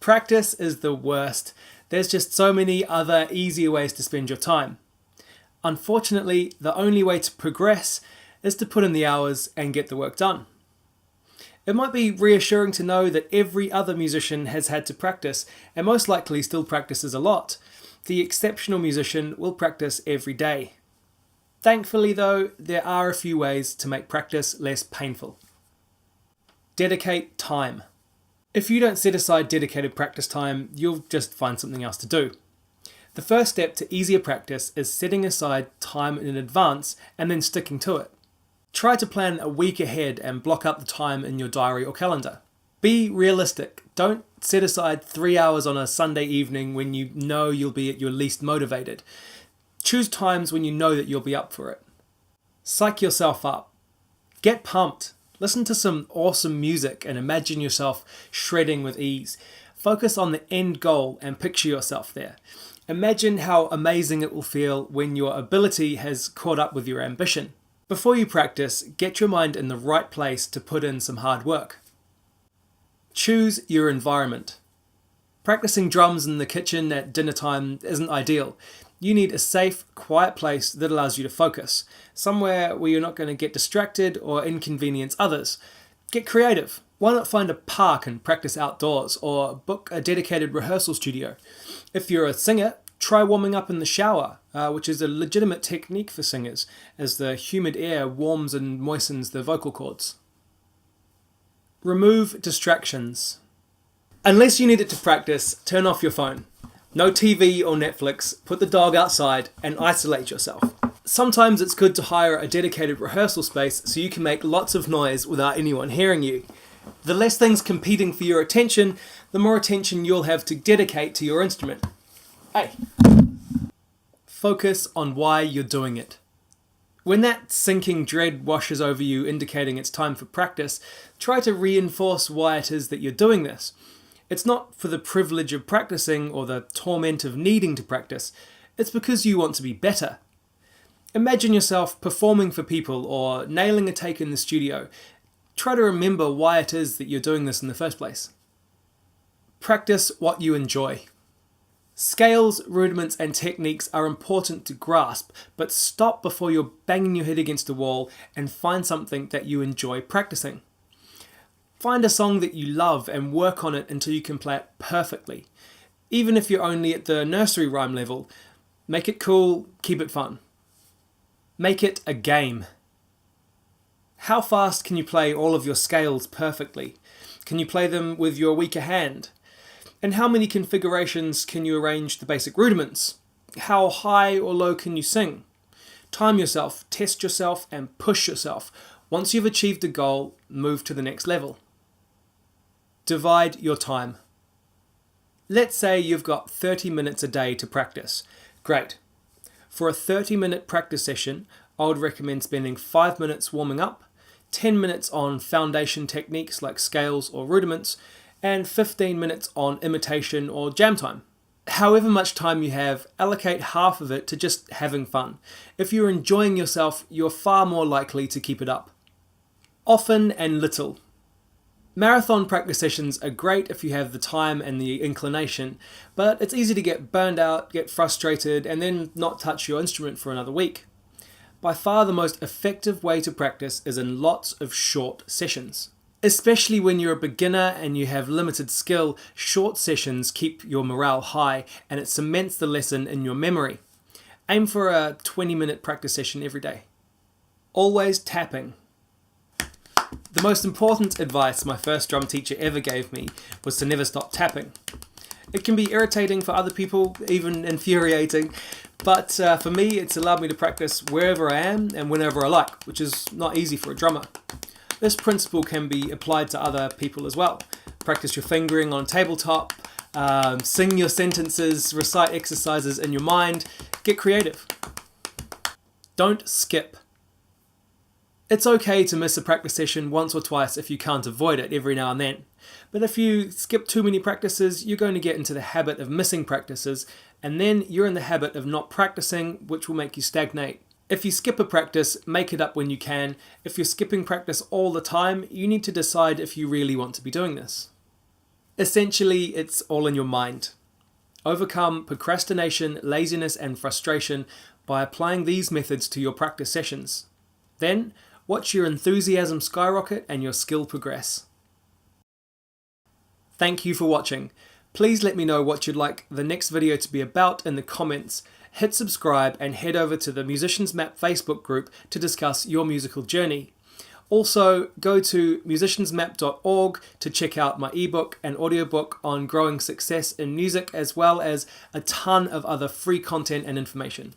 Practice is the worst. There's just so many other easier ways to spend your time. Unfortunately, the only way to progress is to put in the hours and get the work done. It might be reassuring to know that every other musician has had to practice, and most likely still practices a lot. The exceptional musician will practice every day. Thankfully though, there are a few ways to make practice less painful. Dedicate time. If you don't set aside dedicated practice time, you'll just find something else to do. The first step to easier practice is setting aside time in advance and then sticking to it. Try to plan a week ahead and block up the time in your diary or calendar. Be realistic. Don't set aside 3 hours on a Sunday evening when you know you'll be at your least motivated. Choose times when you know that you'll be up for it. Psych yourself up. Get pumped. Listen to some awesome music and imagine yourself shredding with ease. Focus on the end goal and picture yourself there. Imagine how amazing it will feel when your ability has caught up with your ambition. Before you practice, get your mind in the right place to put in some hard work. Choose your environment. Practicing drums in the kitchen at dinner time isn't ideal. You need a safe, quiet place that allows you to focus. Somewhere where you're not going to get distracted or inconvenience others. Get creative. Why not find a park and practice outdoors, or book a dedicated rehearsal studio? If you're a singer, try warming up in the shower, which is a legitimate technique for singers, as the humid air warms and moistens the vocal cords. Remove distractions. Unless you need it to practice, turn off your phone. No TV or Netflix, put the dog outside and isolate yourself. Sometimes it's good to hire a dedicated rehearsal space so you can make lots of noise without anyone hearing you. The less things competing for your attention, the more attention you'll have to dedicate to your instrument. Hey. Focus on why you're doing it. When that sinking dread washes over you indicating it's time for practice, try to reinforce why it is that you're doing this. It's not for the privilege of practicing or the torment of needing to practice. It's because you want to be better. Imagine yourself performing for people or nailing a take in the studio. Try to remember why it is that you're doing this in the first place. Practice what you enjoy. Scales, rudiments and techniques are important to grasp, but stop before you're banging your head against a wall and find something that you enjoy practicing. Find a song that you love and work on it until you can play it perfectly. Even if you're only at the nursery rhyme level, make it cool, keep it fun. Make it a game. How fast can you play all of your scales perfectly? Can you play them with your weaker hand? And how many configurations can you arrange the basic rudiments? How high or low can you sing? Time yourself, test yourself, and push yourself. Once you've achieved a goal, move to the next level. Divide your time. Let's say you've got 30 minutes a day to practice. Great. For a 30-minute practice session, I would recommend spending 5 minutes warming up, 10 minutes on foundation techniques like scales or rudiments, and 15 minutes on imitation or jam time. However much time you have, allocate half of it to just having fun. If you're enjoying yourself, you're far more likely to keep it up. Often and little. Marathon practice sessions are great if you have the time and the inclination, but it's easy to get burned out, get frustrated, and then not touch your instrument for another week. By far the most effective way to practice is in lots of short sessions. Especially when you're a beginner and you have limited skill, short sessions keep your morale high and it cements the lesson in your memory. Aim for a 20-minute practice session every day. Always tapping. The most important advice my first drum teacher ever gave me was to never stop tapping. It can be irritating for other people, even infuriating, but for me it's allowed me to practice wherever I am and whenever I like, which is not easy for a drummer. This principle can be applied to other people as well. Practice your fingering on tabletop, sing your sentences, recite exercises in your mind, get creative. Don't skip. It's okay to miss a practice session once or twice if you can't avoid it every now and then. But if you skip too many practices, you're going to get into the habit of missing practices, and then you're in the habit of not practicing, which will make you stagnate. If you skip a practice, make it up when you can. If you're skipping practice all the time, you need to decide if you really want to be doing this. Essentially, it's all in your mind. Overcome procrastination, laziness, and frustration by applying these methods to your practice sessions. Then, watch your enthusiasm skyrocket and your skill progress. Thank you for watching. Please let me know what you'd like the next video to be about in the comments. Hit subscribe and head over to the Musicians Map Facebook group to discuss your musical journey. Also, go to musiciansmap.org to check out my ebook and audiobook on growing success in music, as well as a ton of other free content and information.